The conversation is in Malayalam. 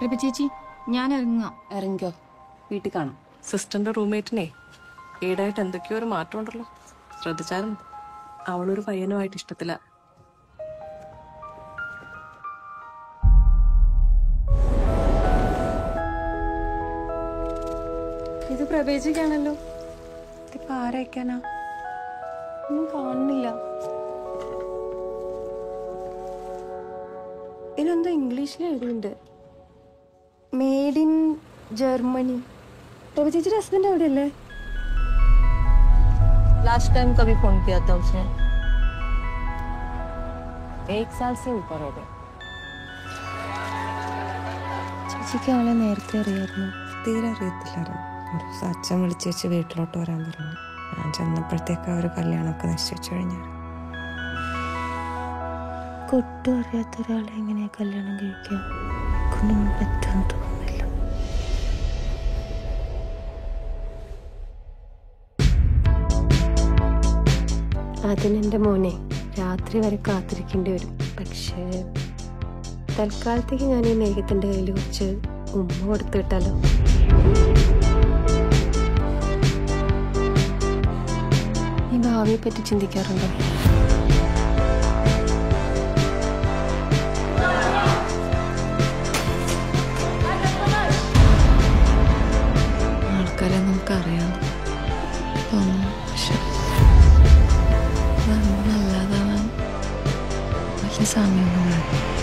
പ്രഭ ചേച്ചി ഞാൻ ഇറങ്ങാം. ഇറങ്ങിക്കോ, വീട്ടിൽ കാണാം. സിസ്റ്ററിന്റെ റൂംമേറ്റിനെ ഈടായിട്ട് എന്തൊക്കെയോ ഒരു മാറ്റം ഉണ്ടല്ലോ, ശ്രദ്ധിച്ചാലും അവളൊരു പയ്യനുമായിട്ട് ഇഷ്ടത്തില്ല. ഇത് പ്രവേശിക്കാണല്ലോ. ഇതിപ്പോ ആരയക്കാനാ? ഒന്നും കാണുന്നില്ല. ഇതിനെന്തോ ഇംഗ്ലീഷിൽ എഴുതിയിട്ടുണ്ട്, മെയ്ഡ് ഇൻ ജർമ്മनी. प्रभा ചേച്ചിയുടെ ഹസ്ബൻഡ് എവിടെയല്ലേ? लास्ट टाइम कभी फोन किया था उसने? 1 साल से ऊपर हो गया. ചേച്ചിക്ക് അവളെ നേരത്തെ അറിയായിരുന്നു? തീരെ അറിയത്തില്ലായിരുന്നു. ഒരു ദിവസം അച്ഛൻ വിളിച്ച് വെച്ച് വീട്ടിലോട്ട് വരാൻ പറഞ്ഞു. ഞാൻ ചെന്നപ്പോഴത്തേക്ക് അവർ കല്യാണമൊക്കെ നിശ്ചയിച്ചു കഴിഞ്ഞാൽ. ഒട്ടും അറിയാത്ത ഒരാളെ എങ്ങനെ കല്യാണം കഴിക്കാം? കൊണ്ടൊന്നും പറ്റുമെന്ന് തോന്നുന്നില്ല. അതിനെൻ്റെ മോനെ രാത്രി വരെ കാത്തിരിക്കേണ്ടി വരും. പക്ഷേ തൽക്കാലത്തേക്ക് ഞാൻ ഈ മേഘത്തിൻ്റെ കയ്യിൽ കുറച്ച് ഉമ്മ കൊടുത്തു വിട്ടാലോ? ഈ ഭാവിയെ പറ്റി ചിന്തിക്കാറുണ്ടോ? ആൾക്കാരെ നമുക്കറിയാം, പക്ഷെ നല്ലതാവാൻ വലിയ സമയമൊന്നും വേണം.